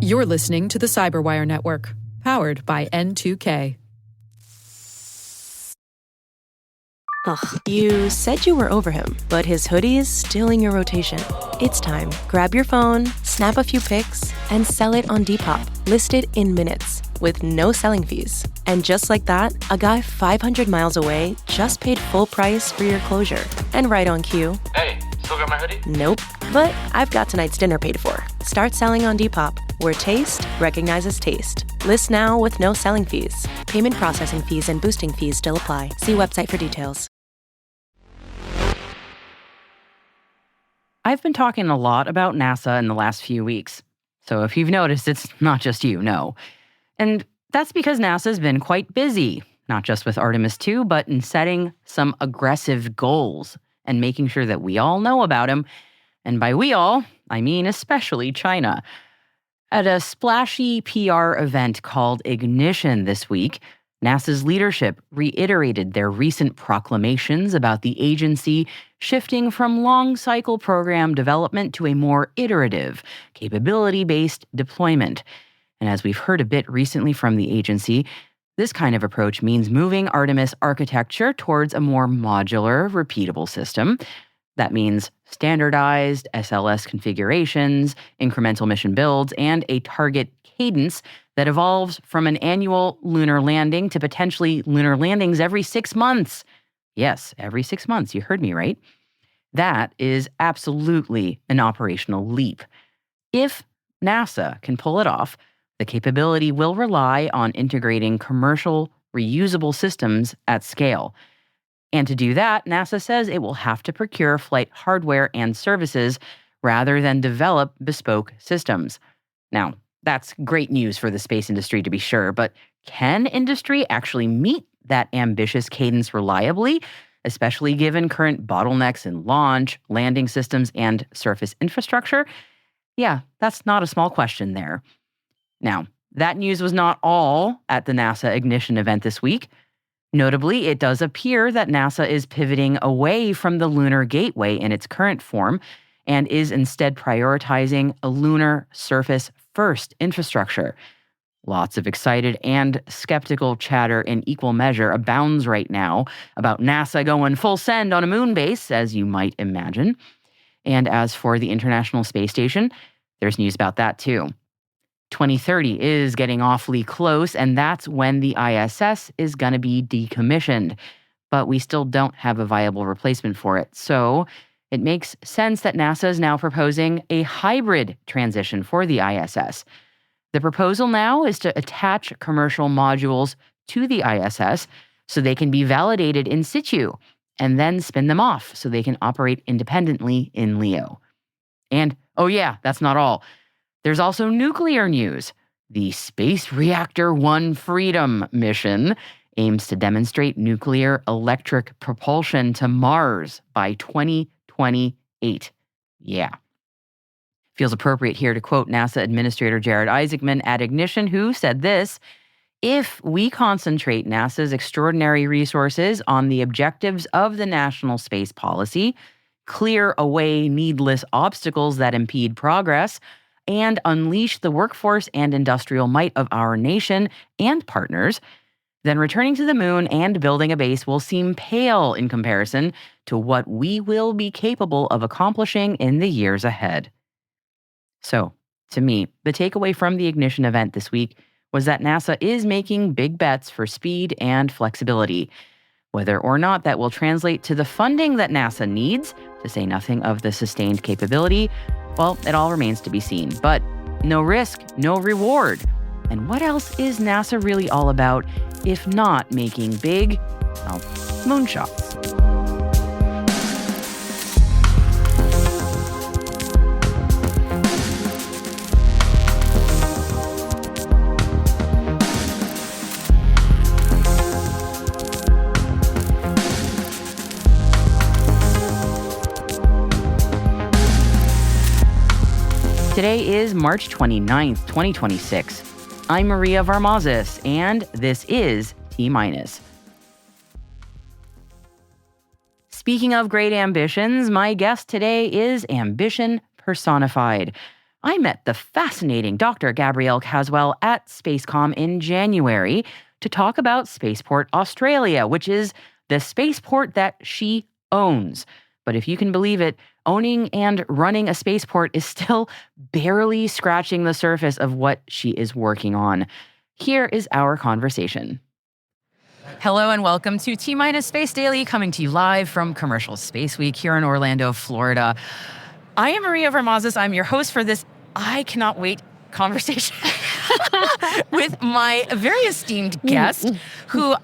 You're listening to the Cyberwire Network, powered by N2K. Ugh, you said you were over him, but his hoodie is still in your rotation. It's time. Grab your phone, snap a few pics, and sell it on Depop. Listed in minutes, with no selling fees. And just like that, a guy 500 miles away just paid full price for your closure. And right on cue. Hey, still got my hoodie? Nope, but I've got tonight's dinner paid for. Start selling on Depop, where taste recognizes taste. List now with no selling fees. Payment processing fees and boosting fees still apply. See website for details. I've been talking a lot about NASA in the last few weeks. So if you've noticed, it's not just you, no. And that's because NASA's been quite busy, not just with Artemis 2, but in setting some aggressive goals and making sure that we all know about them. And by we all, I mean especially China. At a splashy PR event called Ignition this week, NASA's leadership reiterated their recent proclamations about the agency shifting from long-cycle program development to a more iterative, capability-based deployment. And as we've heard a bit recently from the agency, this kind of approach means moving Artemis architecture towards a more modular, repeatable system. That means standardized SLS configurations, incremental mission builds, and a target cadence that evolves from an annual lunar landing to potentially lunar landings every 6 months. Yes, every 6 months. You heard me right. That is absolutely an operational leap. If NASA can pull it off, the capability will rely on integrating commercial, reusable systems at scale. And to do that, NASA says it will have to procure flight hardware and services rather than develop bespoke systems. Now, that's great news for the space industry to be sure, but can industry actually meet that ambitious cadence reliably, especially given current bottlenecks in launch, landing systems, and surface infrastructure? Yeah, that's not a small question there. Now, that news was not all at the NASA Ignition event this week. Notably, it does appear that NASA is pivoting away from the Lunar Gateway in its current form and is instead prioritizing a lunar surface-first infrastructure. Lots of excited and skeptical chatter in equal measure abounds right now about NASA going full send on a moon base, as you might imagine. And as for the International Space Station, there's news about that too. 2030 is getting awfully close, and that's when the ISS is going to be decommissioned. But we still don't have a viable replacement for it. So it makes sense that NASA is now proposing a hybrid transition for the ISS. The proposal now is to attach commercial modules to the ISS so they can be validated in situ and then spin them off so they can operate independently in LEO. And, oh yeah, that's not all. There's also nuclear news. The Space Reactor 1 Freedom mission aims to demonstrate nuclear electric propulsion to Mars by 2028. Yeah. Feels appropriate here to quote NASA Administrator Jared Isaacman at Ignition, who said this: "If we concentrate NASA's extraordinary resources on the objectives of the national space policy, clear away needless obstacles that impede progress, and unleash the workforce and industrial might of our nation and partners, then returning to the moon and building a base will seem pale in comparison to what we will be capable of accomplishing in the years ahead." So, to me, the takeaway from the Ignition event this week was that NASA is making big bets for speed and flexibility. Whether or not that will translate to the funding that NASA needs, to say nothing of the sustained capability, well, it all remains to be seen. But no risk, no reward. And what else is NASA really all about if not making big, well, moonshots? Today is March 29th, 2026. I'm Maria Varmazis, and this is T-. Speaking of great ambitions, my guest today is ambition personified. I met the fascinating Dr. Gabrielle Caswell at Spacecom in January to talk about Spaceport Australia, which is the spaceport that she owns. But if you can believe it, owning and running a spaceport is still barely scratching the surface of what she is working on. Here is our conversation. Hello and welcome to T-Minus Space Daily, coming to you live from Commercial Space Week here in Orlando, Florida. I am Maria Vermazis. I'm your host for this I cannot wait conversation with my very esteemed guest, who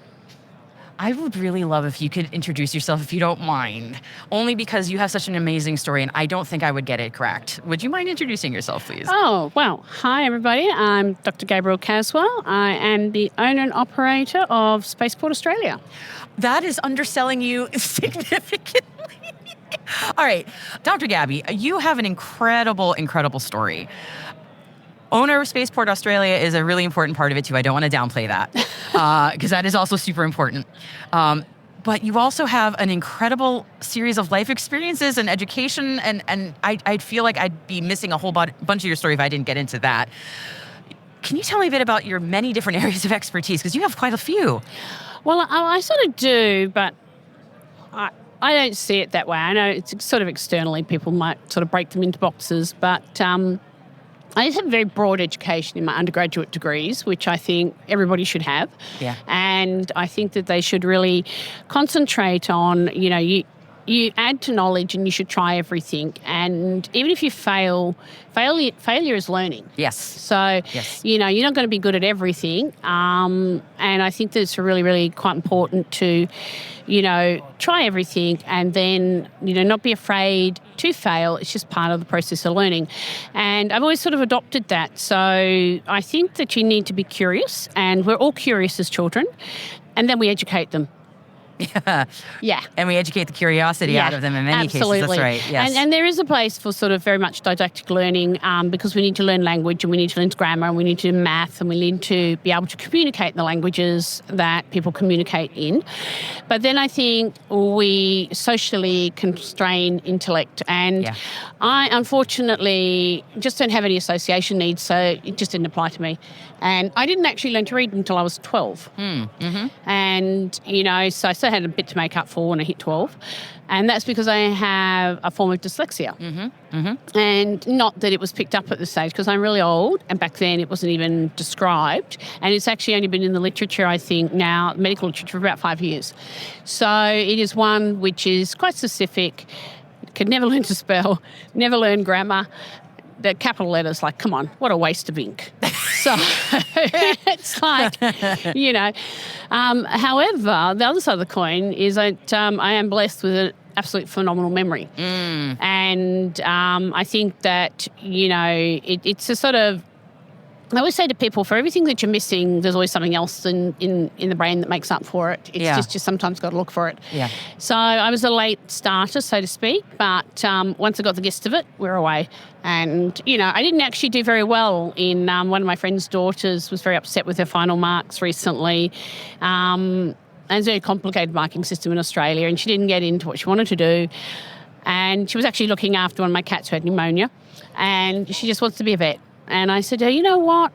I would really love if you could introduce yourself, if you don't mind, only because you have such an amazing story and I don't think I would get it correct. Would you mind introducing yourself, please? Oh, well, hi everybody. I'm Dr. Gabrielle Caswell. I am the owner and operator of Spaceport Australia. That is underselling you significantly. All right, Dr. Gabby, you have an incredible, incredible story. Owner of Spaceport Australia is a really important part of it too. I don't want to downplay that because that is also super important. But you also have an incredible series of life experiences and education, and I'd feel like I'd be missing a whole bunch of your story if I didn't get into that. Can you tell me a bit about your many different areas of expertise? Because you have quite a few. Well, I sort of do, but I don't see it that way. I know it's sort of externally, people might sort of break them into boxes, but I just have a very broad education in my undergraduate degrees, which I think everybody should have. Yeah. And I think that they should really concentrate on, you add to knowledge and you should try everything. And even if you failure is learning. Yes. So, yes. You're not going to be good at everything. And I think that it's really, really quite important to, try everything and then, not be afraid to fail. It's just part of the process of learning. And I've always sort of adopted that. So I think that you need to be curious, and we're all curious as children, and then we educate them. Yeah. And we educate the curiosity out of them in many absolutely. cases. That's right. Yes. And there is a place for sort of very much didactic learning because we need to learn language and we need to learn grammar and we need to do math and we need to be able to communicate in the languages that people communicate in. But then I think we socially constrain intellect, and I unfortunately just don't have any association needs, so it just didn't apply to me. And I didn't actually learn to read until I was 12. Mm-hmm. And, so I still had a bit to make up for when I hit 12. And that's because I have a form of dyslexia. Mm-hmm. Mm-hmm. And not that it was picked up at this stage, because I'm really old, and back then it wasn't even described. And it's actually only been in the literature, I think, now, medical literature, for about 5 years. So it is one which is quite specific. Could never learn to spell, never learn grammar. The capital letters, like, come on, what a waste of ink. So it's like, however, the other side of the coin is that I am blessed with an absolute phenomenal memory. And I think that, it's a sort of, I always say to people, for everything that you're missing, there's always something else in the brain that makes up for it. It's just sometimes got to look for it. Yeah. So I was a late starter, so to speak, but once I got the gist of it, we're away. And, I didn't actually do very well in one of my friend's daughters was very upset with her final marks recently. And it's a very complicated marking system in Australia, and she didn't get into what she wanted to do. And she was actually looking after one of my cats who had pneumonia, and she just wants to be a vet. And I said, you know what?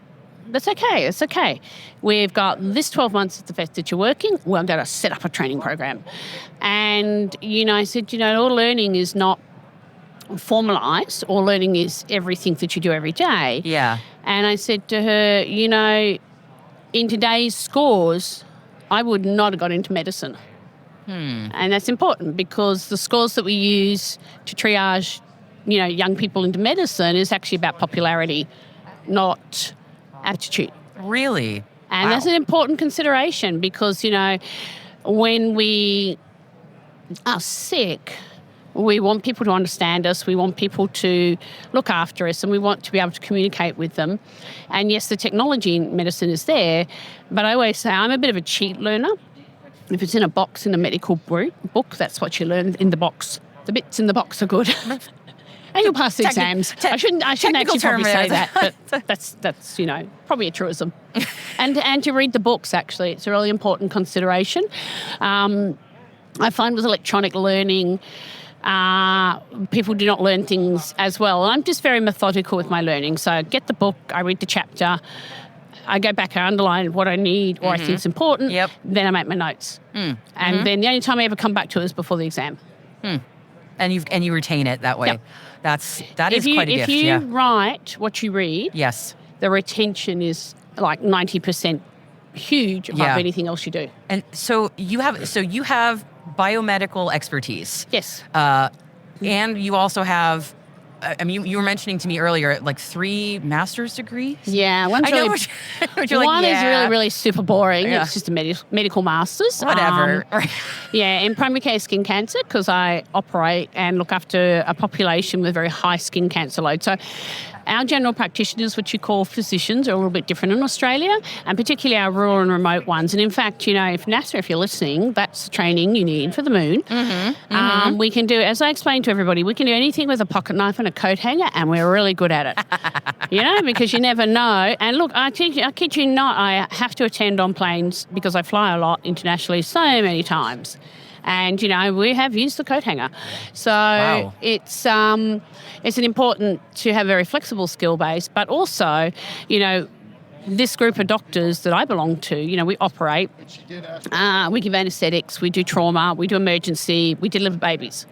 That's okay. It's okay. We've got this 12 months at the vet that you're working. We're going to set up a training program. And, I said, all learning is not formalised. All learning is everything that you do every day. Yeah. And I said to her, in today's scores, I would not have got into medicine. And that's important because the scores that we use to triage young people into medicine is actually about popularity, not aptitude. Really? And that's an important consideration because, when we are sick, we want people to understand us, we want people to look after us, and we want to be able to communicate with them. And yes, the technology in medicine is there, but I always say I'm a bit of a cheat learner. If it's in a box in a medical book, that's what you learn in the box. The bits in the box are good. And you'll pass the exams. I shouldn't actually probably say that, but that's probably a truism. And to read the books, actually, it's a really important consideration. I find with electronic learning, people do not learn things as well. And I'm just very methodical with my learning. So I get the book, I read the chapter, I go back, I underline what I need or I think is important, then I make my notes. And then the only time I ever come back to it is before the exam. And you retain it that way. Yep. That is quite a gift. If you write what you read, yes, the retention is like 90% huge above anything else you do. And so you have biomedical expertise. Yes. And you also have, I mean, you were mentioning to me earlier, like 3 master's degrees? Yeah. One is really, really super boring. Yeah. It's just a medical master's. Whatever. Yeah, in primary care skin cancer, because I operate and look after a population with very high skin cancer load. So our general practitioners, which you call physicians, are a little bit different in Australia, and particularly our rural and remote ones. And in fact, if NASA, if you're listening, that's the training you need for the moon. We can do, as I explained to everybody, we can do anything with a pocket knife and a coat hanger, and we're really good at it. Because you never know. And look, I kid you not, I have to attend on planes because I fly a lot internationally so many times. And, we have used the coat hanger. So it's an important to have a very flexible skill base, but also, this group of doctors that I belong to, we operate, we give anaesthetics, we do trauma, we do emergency, we deliver babies.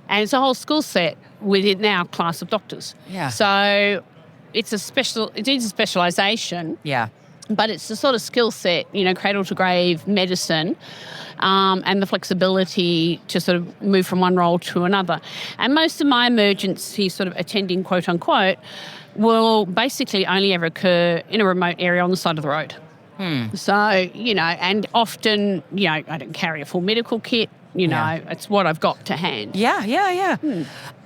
And it's a whole skill set within our class of doctors. Yeah. So it needs a specialisation. Yeah. But it's the sort of skill set, cradle to grave medicine, and the flexibility to sort of move from one role to another. And most of my emergency sort of attending, quote unquote, will basically only ever occur in a remote area on the side of the road. So, and often, I don't carry a full medical kit, it's what I've got to hand. Yeah.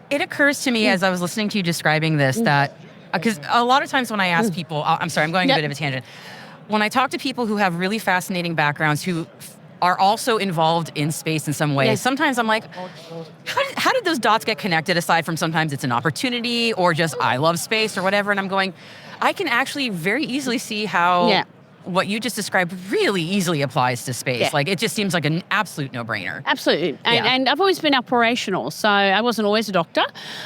It occurs to me as I was listening to you describing this that, because a lot of times when I ask people, I'm sorry, I'm going a bit of a tangent. When I talk to people who have really fascinating backgrounds who are also involved in space in some way, sometimes I'm like, how did those dots get connected aside from sometimes it's an opportunity or just I love space or whatever? And I'm going, I can actually very easily see how what you just described really easily applies to space. Yeah. Like, it just seems like an absolute no-brainer. Absolutely. And I've always been operational. So I wasn't always a doctor.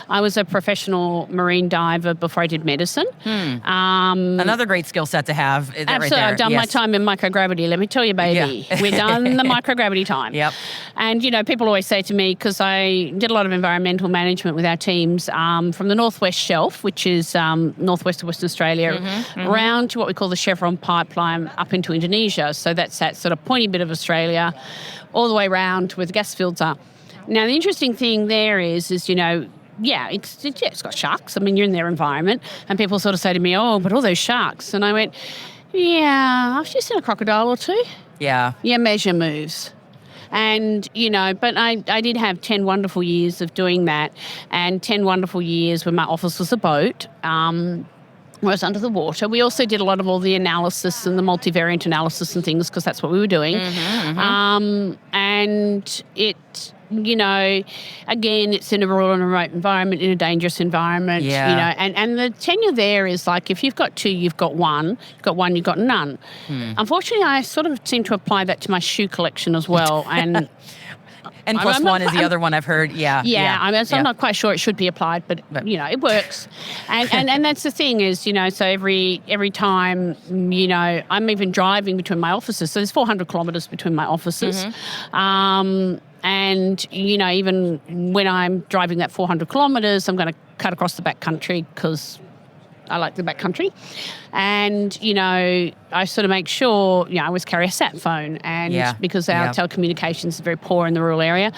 I was a professional marine diver before I did medicine. Another great skill set to have. Absolutely. Right there. I've done my time in microgravity. Let me tell you, baby. Yeah. We're done the microgravity time. Yep. And, people always say to me, because I did a lot of environmental management with our teams from the Northwest Shelf, which is northwest of Western Australia, around to what we call the Chevron pipeline up into Indonesia. So that's that sort of pointy bit of Australia, all the way around to where the gas fields are. Now, the interesting thing there is it's got sharks. I mean, you're in their environment. And people sort of say to me, oh, but all those sharks. And I went, yeah, I've just seen a crocodile or two. Yeah. Yeah, measure moves. And, but I did have 10 wonderful years of doing that, and 10 wonderful years when my office was a boat, where I was under the water. We also did a lot of all the analysis and the multivariant analysis and things because that's what we were doing. And it, again, it's in a rural and remote environment, in a dangerous environment, and the tenure there is like if you've got 2, you've got 1. You've got 1, you've got none. Unfortunately, I sort of seem to apply that to my shoe collection as well. And And plus one is the other one I've heard. I'm not quite sure it should be applied, but it works. And that's the thing is, so every time, I'm even driving between my offices. So there's 400 kilometres between my offices. And, even when I'm driving that 400 kilometres, I'm going to cut across the backcountry because I like the backcountry. And, I sort of make sure, I always carry a sat phone and because our telecommunications is very poor in the rural area.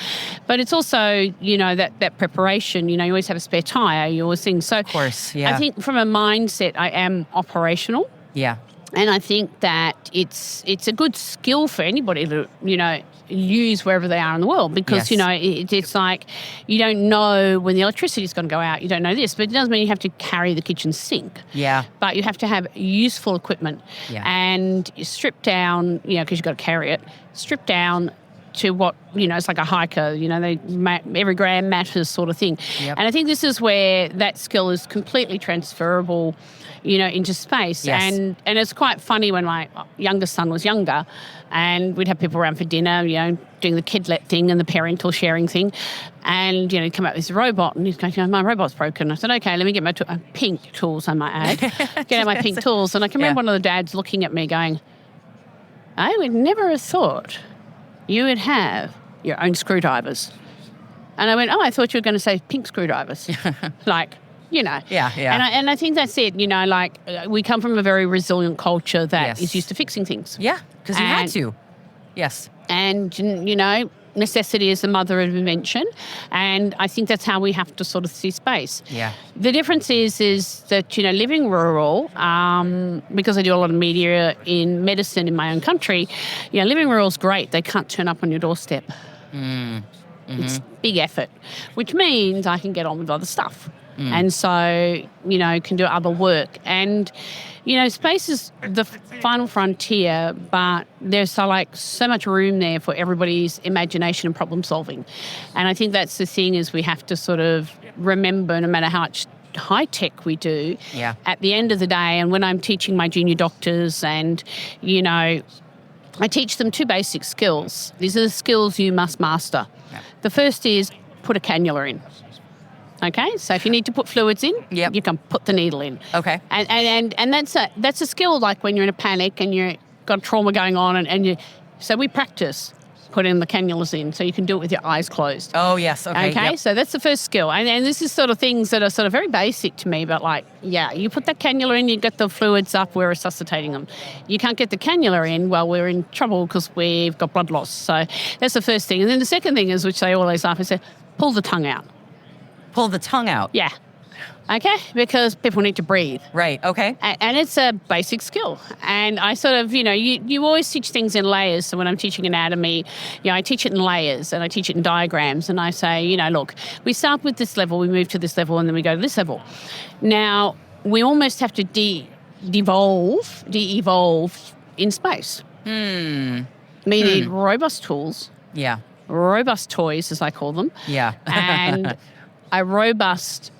But it's also, that preparation, you always have a spare tyre, you always think. So of course, I think from a mindset, I am operational. Yeah. And I think that it's a good skill for anybody to, use wherever they are in the world because, it's like you don't know when the electricity is going to go out. You don't know this, but it doesn't mean you have to carry the kitchen sink. Yeah. But you have to have useful equipment and strip down, because you've got to carry it, strip down to what, it's like a hiker, every gram matters sort of thing. Yep. And I think this is where that skill is completely transferable, into space. Yes. And it's quite funny when my youngest son was younger and we'd have people around for dinner, doing the kidlet thing and the parental sharing thing. And, he'd come out with his robot and he's going, my robot's broken. I said, okay, let me get my pink tools, I might add. Get out my pink tools. And I can remember one of the dads looking at me going, I would never have thought you would have your own screwdrivers. And I went, I thought you were going to say pink screwdrivers. Yeah. And I think that's it, we come from a very resilient culture that is used to fixing things. Yeah, because you had to. Yes. And, necessity is the mother of invention. And I think that's how we have to sort of see space. Yeah. The difference is that, living rural, because I do a lot of media in medicine in my own country, living rural is great. They can't turn up on your doorstep. It's big effort, which means I can get on with other stuff. And so, can do other work. And, space is the final frontier, but there's so much room there for everybody's imagination and problem solving. And I think that's the thing is we have to sort of remember, no matter how much high tech we do, at the end of the day, and when I'm teaching my junior doctors and, I teach them 2 basic skills. These are the skills you must master. Yeah. The first is put a cannula in. Okay, so if you need to put fluids in, you can put the needle in. Okay, and that's a skill like when you're in a panic and you've got trauma going on, so we practice putting the cannulas in, so you can do it with your eyes closed. Oh yes, okay. So that's the first skill, and this is sort of things that are sort of very basic to me, but you put that cannula in, you get the fluids up, we're resuscitating them. You can't get the cannula in, well, we're in trouble because we've got blood loss. So that's the first thing, and then the second thing is, which they always laugh, is say, pull the tongue out. Pull the tongue out. Yeah. Okay, because people need to breathe. Right, okay. And it's a basic skill. And I sort of, you always teach things in layers. So when I'm teaching anatomy, I teach it in layers and I teach it in diagrams. And I say, look, we start with this level, we move to this level, and then we go to this level. Now, we almost have to de-evolve in space. We need robust tools. Yeah. Robust toys, as I call them. Yeah. And a robust,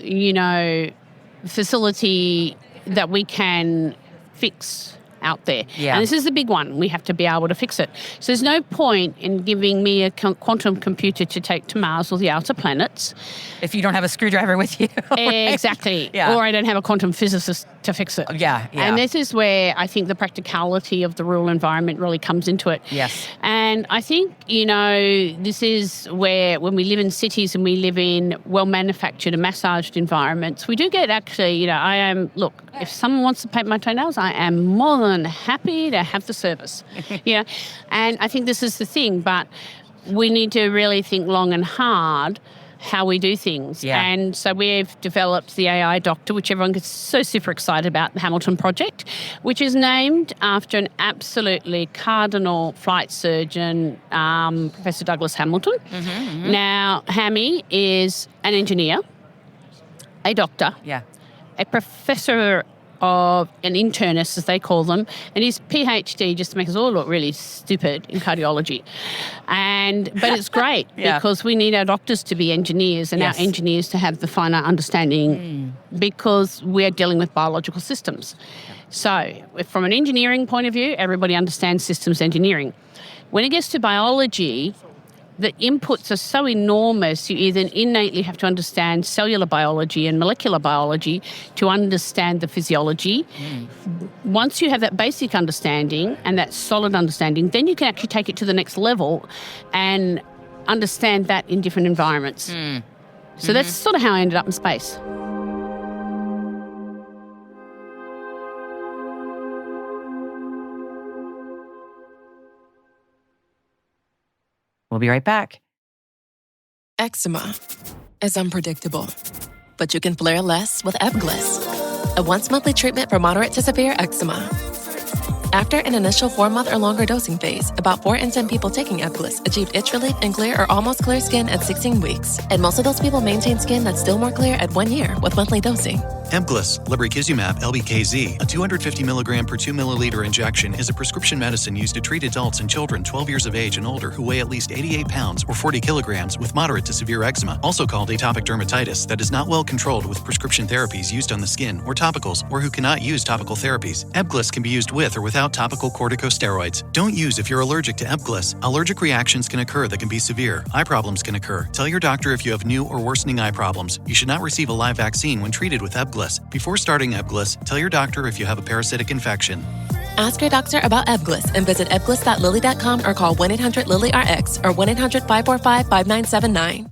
facility that we can fix out there. Yeah. And this is the big one. We have to be able to fix it. So there's no point in giving me a quantum computer to take to Mars or the outer planets. If you don't have a screwdriver with you. Right? Exactly. Yeah. Or I don't have a quantum physicist to fix it. Yeah. And this is where I think the practicality of the rural environment really comes into it. Yes. And I think, this is where when we live in cities and we live in well-manufactured and massaged environments, we do get actually, if someone wants to paint my toenails, I am more than happy to have the service. And I think this is the thing, but we need to really think long and hard how we do things. Yeah. And so we've developed the AI Doctor, which everyone gets so super excited about, the Hamilton Project, which is named after an absolutely cardinal flight surgeon, Professor Douglas Hamilton. Now, Hammy is an engineer, a doctor, a professor of an internist, as they call them, and his PhD just to make us all look really stupid in cardiology. But it's great because we need our doctors to be engineers and our engineers to have the finer understanding because we're dealing with biological systems. So from an engineering point of view, everybody understands systems engineering. When it gets to biology, the inputs are so enormous, you either innately have to understand cellular biology and molecular biology to understand the physiology. Once you have that basic understanding and that solid understanding, then you can actually take it to the next level and understand that in different environments. So that's sort of how I ended up in space. We'll be right back. Eczema is unpredictable, but you can flare less with Ebglyss, a once-monthly treatment for moderate to severe eczema. After an initial 4-month or longer dosing phase, about 4 in 10 people taking Ebglyss achieved itch relief and clear or almost clear skin at 16 weeks, and most of those people maintain skin that's still more clear at 1 year with monthly dosing. Ebglyss, lebrikizumab LBKZ, a 250 milligram per 2 milliliter injection, is a prescription medicine used to treat adults and children 12 years of age and older who weigh at least 88 pounds or 40 kilograms with moderate to severe eczema, also called atopic dermatitis, that is not well controlled with prescription therapies used on the skin or topicals, or who cannot use topical therapies. Ebglyss can be used with or without topical corticosteroids. Don't use if you're allergic to Ebglyss. Allergic reactions can occur that can be severe. Eye problems can occur. Tell your doctor if you have new or worsening eye problems. You should not receive a live vaccine when treated with Ebglyss. Before starting Ebglyss, tell your doctor if you have a parasitic infection. Ask your doctor about Ebglyss and visit ebglyss.lilly.com or call 1-800-LILY-RX or 1-800-545-5979.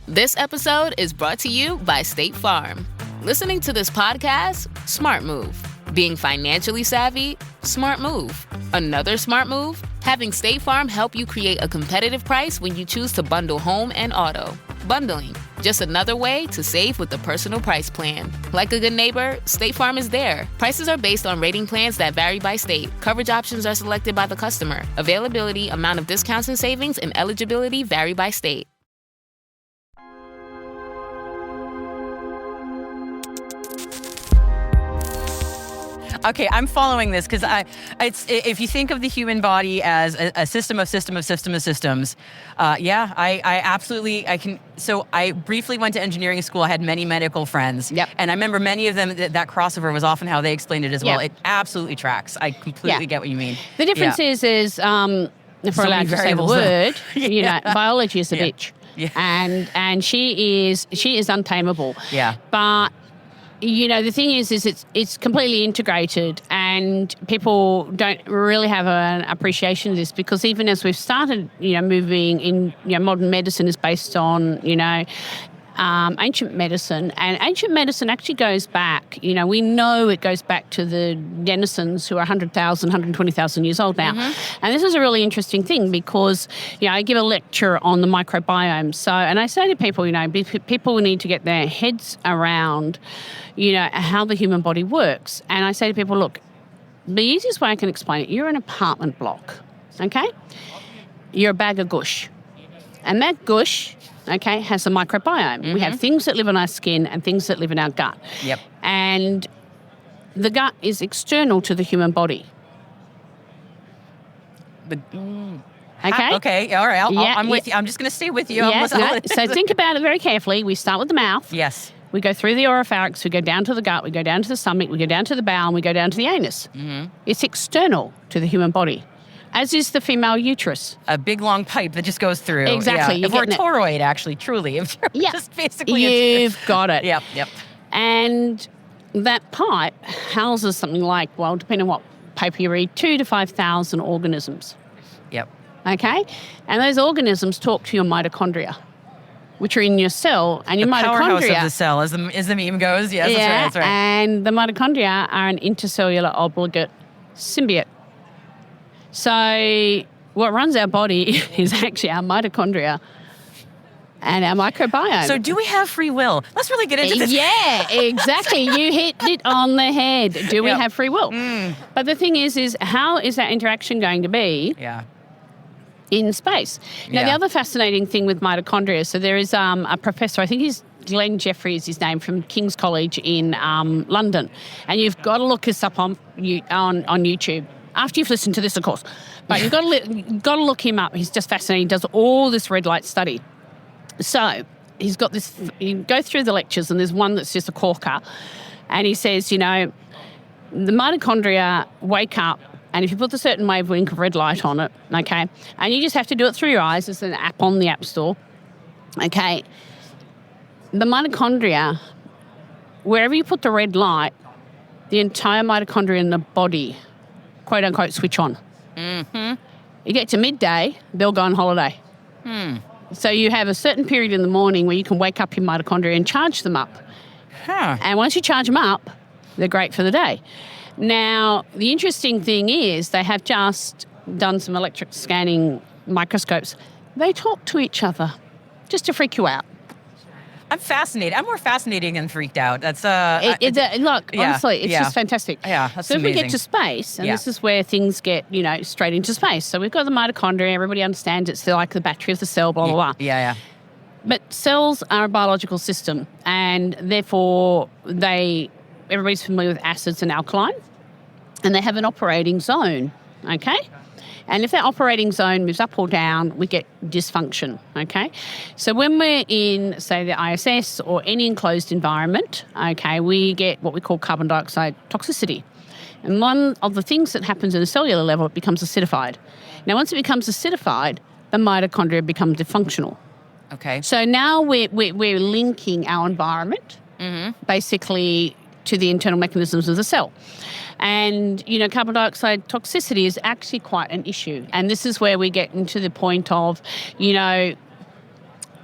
This episode is brought to you by State Farm. Listening to this podcast? Smart move. Being financially savvy? Smart move. Another smart move? Having State Farm help you create a competitive price when you choose to bundle home and auto. Bundling, just another way to save with the personal price plan. Like a good neighbor, State Farm is there. Prices are based on rating plans that vary by state. Coverage options are selected by the customer. Availability, amount of discounts and savings, and eligibility vary by state. Okay, I'm following this because if you think of the human body as a system of systems, I absolutely can. So I briefly went to engineering school. I had many medical friends. Yep. And I remember many of them, that crossover was often how they explained it as well. Yep. It absolutely tracks. I completely get what you mean. The difference is if we're So allowed many to say the variables word, there. biology is a bitch. Yeah. And she is untamable. Yeah. But the thing is it's completely integrated, and people don't really have an appreciation of this, because even as we've started, moving in, modern medicine is based on, ancient medicine, and ancient medicine actually goes back, we know it goes back to the Denisons, who are 100,000, 120,000 years old now. Mm-hmm. And this is a really interesting thing because, I give a lecture on the microbiome. So, and I say to people, people need to get their heads around, how the human body works. And I say to people, look, the easiest way I can explain it, you're an apartment block, okay? You're a bag of gush. And that gush, okay, has a microbiome. Mm-hmm. We have things that live on our skin and things that live in our gut. Yep. And the gut is external to the human body. Okay? Okay, all right. I'm with you. I'm just going to stay with you. So think about it very carefully. We start with the mouth. Yes. We go through the oropharynx, we go down to the gut, we go down to the stomach, we go down to the bowel, and we go down to the anus. Mm-hmm. It's external to the human body, as is the female uterus. A big, long pipe that just goes through. Exactly. Yeah. Or a toroid, actually, truly. Just basically You've got it. Yep. And that pipe houses something like, well, depending on what paper you read, 2,000 to 5,000 organisms. Yep. Okay? And those organisms talk to your mitochondria, which are in your cell, and your mitochondria. The powerhouse of the cell, as the meme goes. Yes, that's right. And the mitochondria are an intercellular obligate symbiote. So what runs our body is actually our mitochondria and our microbiome. So do we have free will? Let's really get into this. Yeah, exactly. You hit it on the head. Do we have free will? But the thing is how is that interaction going to be? Yeah. In space. Now, the other fascinating thing with mitochondria, so there is a professor, I think he's Glenn Jeffrey is his name, from King's College in London. And you've got to look this up on YouTube. After you've listened to this, of course. But you've got to look him up. He's just fascinating. He does all this red light study. So he's got this, you go through the lectures, and there's one that's just a corker. And he says, the mitochondria wake up, and if you put a certain wavelength of red light on it, okay, and you just have to do it through your eyes. There's an app on the App Store, okay. The mitochondria, wherever you put the red light, the entire mitochondria in the body, quote unquote, switch on. Mm-hmm. You get to midday, they'll go on holiday. So you have a certain period in the morning where you can wake up your mitochondria and charge them up. And once you charge them up, they're great for the day. Now, the interesting thing is they have just done some electric scanning microscopes. They talk to each other just to freak you out. I'm fascinated. I'm more fascinating than freaked out. That's look, honestly, it's just fantastic. Yeah, that's so amazing. If we get to space, and this is where things get, straight into space. So we've got the mitochondria. Everybody understands it's like the battery of the cell, blah, blah, blah. Yeah. But cells are a biological system, and therefore everybody's familiar with acids and alkaline, and they have an operating zone, okay? And if that operating zone moves up or down, we get dysfunction, okay? So when we're in, say, the ISS or any enclosed environment, okay, we get what we call carbon dioxide toxicity. And one of the things that happens at a cellular level, it becomes acidified. Now, once it becomes acidified, the mitochondria become dysfunctional. Okay. So now we're linking our environment basically to the internal mechanisms of the cell. And, carbon dioxide toxicity is actually quite an issue. And this is where we get into the point of,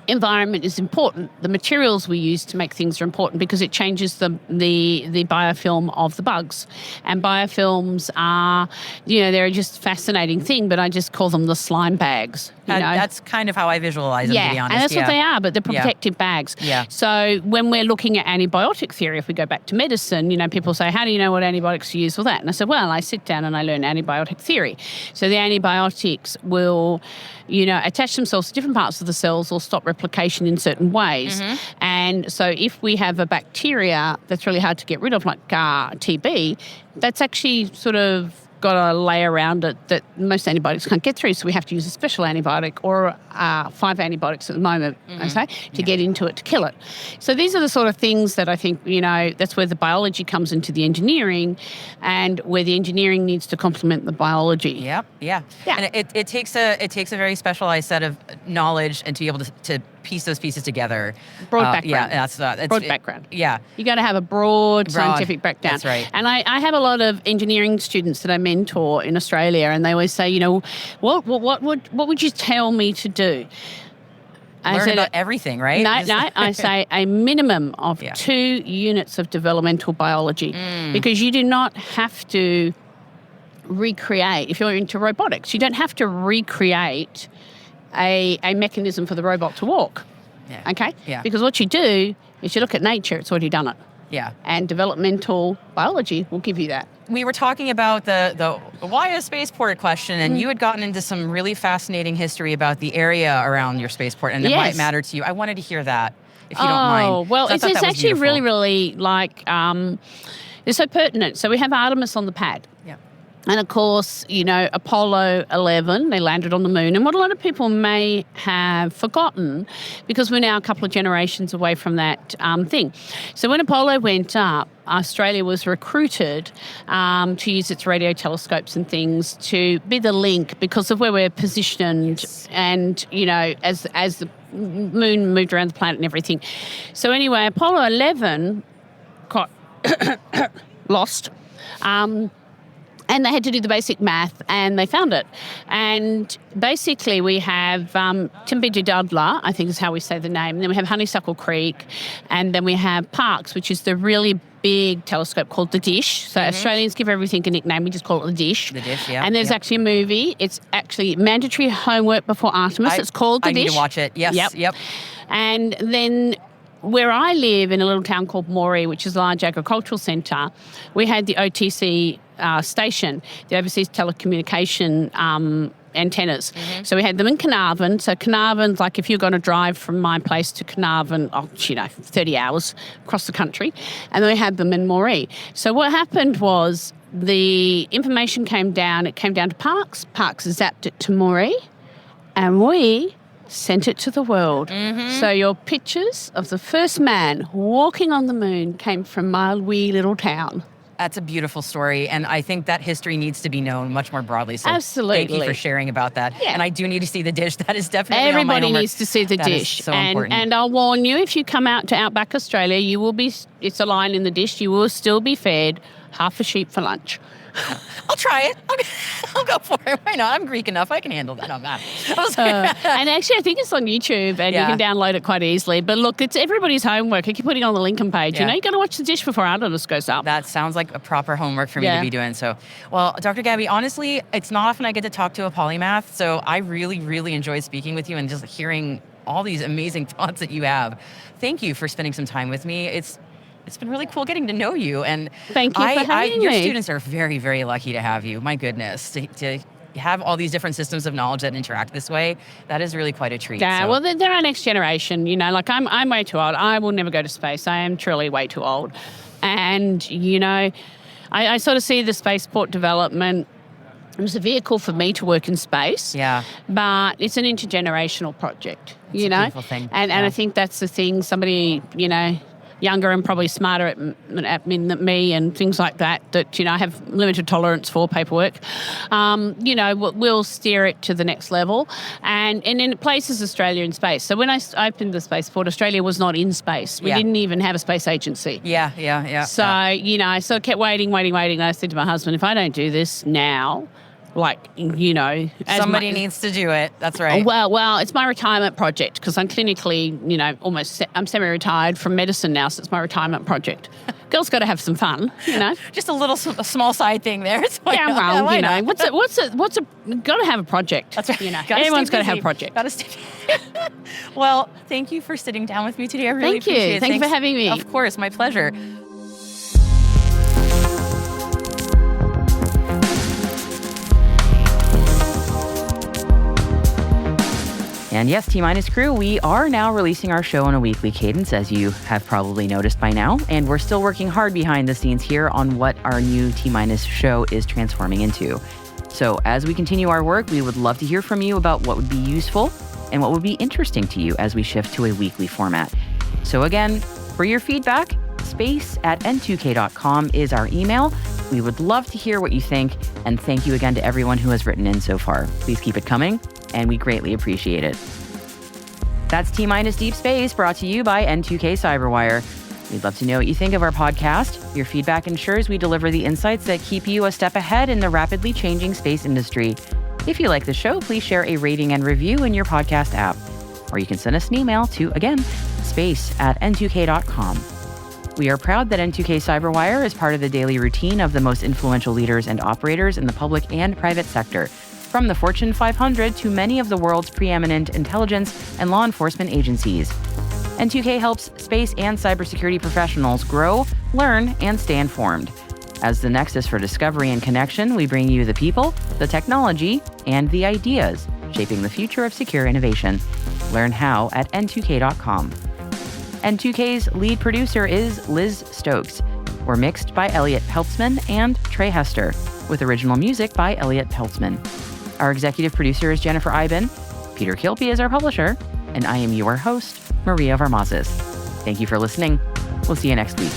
environment is important. The materials we use to make things are important because it changes the biofilm of the bugs. And biofilms are, they're just a fascinating thing, but I just call them the slime bags. That's kind of how I visualize them, to be honest. And that's what they are, but they're protective bags. Yeah. So when we're looking at antibiotic theory, if we go back to medicine, people say, how do you know what antibiotics to use for that? And I said, well, I sit down and I learn antibiotic theory. So the antibiotics will, attach themselves to different parts of the cells or stop replication in certain ways. And so if we have a bacteria that's really hard to get rid of, like TB, that's actually sort of got a layer around it that most antibiotics can't get through, so we have to use a special antibiotic or 5 antibiotics at the moment, to get into it to kill it. So these are the sort of things that I think, that's where the biology comes into the engineering, and where the engineering needs to complement the biology. Yeah. And it takes a very specialized set of knowledge and to be able to piece those pieces together. Broad background. Yeah, that's broad background. Yeah. You got to have a broad scientific background. That's right. And I have a lot of engineering students that I mentor in Australia, and they always say, what would you tell me to do? Learn about everything, right? No, I say a minimum of 2 units of developmental biology, because you do not have to recreate, if you're into robotics, you don't have to recreate a mechanism for the robot to walk. Yeah. Okay? Yeah. Because what you do is you look at nature, it's already done it. Yeah. And developmental biology will give you that. We were talking about the why a spaceport question, and you had gotten into some really fascinating history about the area around your spaceport and why it mattered to you. I wanted to hear that, if you don't mind. Oh, well, it's actually beautiful. really it's so pertinent. So we have Artemis on the pad. Yeah. And of course, Apollo 11, they landed on the moon. And what a lot of people may have forgotten, because we're now a couple of generations away from that thing. So when Apollo went up, Australia was recruited to use its radio telescopes and things to be the link because of where we're positioned and, as the moon moved around the planet and everything. So anyway, Apollo 11 got lost. And they had to do the basic math, and they found it. And basically we have Timbidjadudla, I think is how we say the name. And then we have Honeysuckle Creek. And then we have Parkes, which is the really big telescope called the Dish. So Australians give everything a nickname. We just call it the Dish. The Dish, yeah. And there's actually a movie. It's actually mandatory homework before Artemis. It's called the Dish. I need to watch it. Yes. Yep. And then where I live, in a little town called Moree, which is a large agricultural centre, we had the OTC station, the Overseas Telecommunication antennas. So we had them in Carnarvon. So Carnarvon's like if you're going to drive from my place to Carnarvon, 30 hours across the country. And then we had them in Moree. So what happened was the information came down. It came down to Parkes. Parkes zapped it to Moree. And we sent it to the world. So your pictures of the first man walking on the moon came from my wee little town. That's a beautiful story, and I think that history needs to be known much more broadly. So Absolutely. Thank you for sharing about that. Yeah. And I do need to see the Dish. That is definitely Everybody on my homework. needs to see the That Dish. is so important. And I'll warn you, if you come out to Outback Australia, you will be, it's a line in the Dish, you will still be fed half a sheep for lunch. I'll try it. I'll go for it. Why not? I'm Greek enough. I can handle that. I'm not. And actually, I think it's on YouTube, and you can download it quite easily. But look, it's everybody's homework. I keep putting it on the Lincoln page. Yeah. You got to watch the Dish before Artemis goes up. That sounds like a proper homework for me to be doing. So, well, Dr. Gabby, honestly, it's not often I get to talk to a polymath. So I really, really enjoyed speaking with you and just hearing all these amazing thoughts that you have. Thank you for spending some time with me. It's been really cool getting to know you. And thank you for having your me. students are very, very lucky to have you. My goodness, to have all these different systems of knowledge that interact this way, that is really quite a treat. Yeah, So- well, they're our next generation. You know, like I'm way too old. I will never go to space. I am truly way too old. And, you know, I sort of see the spaceport development. It was a vehicle for me to work in space. Yeah. But it's an intergenerational project, It's you a know. beautiful thing. And Yeah. I think that's the thing. Somebody, you know, younger and probably smarter than me and things like that, you know, have limited tolerance for paperwork, you know, will steer it to the next level. And then it places Australia in space. So when I opened the spaceport, Australia was not in space. We Yeah. didn't even have a space agency. Yeah. So, you know, I sort of kept waiting. And I said to my husband, if I don't do this now, like, you know, Somebody needs to do it. That's right. Well, it's my retirement project because I'm clinically, you know, I'm semi-retired from medicine now, so it's my retirement project. Girls got to have some fun, you know. Just a small side thing there. So Yeah, well, why you know, not? what's a got to have a project. That's right. You know, Gotta everyone's stay got to have a busy. project. Gotta stay. Well, thank you for sitting down with me today. I really Thank you. appreciate it. Thank you for Thanks. having me. Of course, my pleasure. And yes, T-Minus crew, we are now releasing our show on a weekly cadence, as you have probably noticed by now. And we're still working hard behind the scenes here on what our new T-Minus show is transforming into. So as we continue our work, we would love to hear from you about what would be useful and what would be interesting to you as we shift to a weekly format. So again, for your feedback, space@n2k.com is our email. We would love to hear what you think, and thank you again to everyone who has written in so far. Please keep it coming, and we greatly appreciate it. That's T-Minus Deep Space, brought to you by N2K Cyberwire. We'd love to know what you think of our podcast. Your feedback ensures we deliver the insights that keep you a step ahead in the rapidly changing space industry. If you like the show, please share a rating and review in your podcast app. Or you can send us an email to, again, space@n2k.com. We are proud that N2K Cyberwire is part of the daily routine of the most influential leaders and operators in the public and private sector, from the Fortune 500 to many of the world's preeminent intelligence and law enforcement agencies. N2K helps space and cybersecurity professionals grow, learn, and stay informed. As the nexus for discovery and connection, we bring you the people, the technology, and the ideas shaping the future of secure innovation. Learn how at n2k.com. N2K's lead producer is Liz Stokes. We're mixed by Elliot Peltzman and Trey Hester, with original music by Elliot Peltzman. Our executive producer is Jennifer Iben. Peter Kilpie is our publisher, and I am your host, Maria Varmazes. Thank you for listening. We'll see you next week.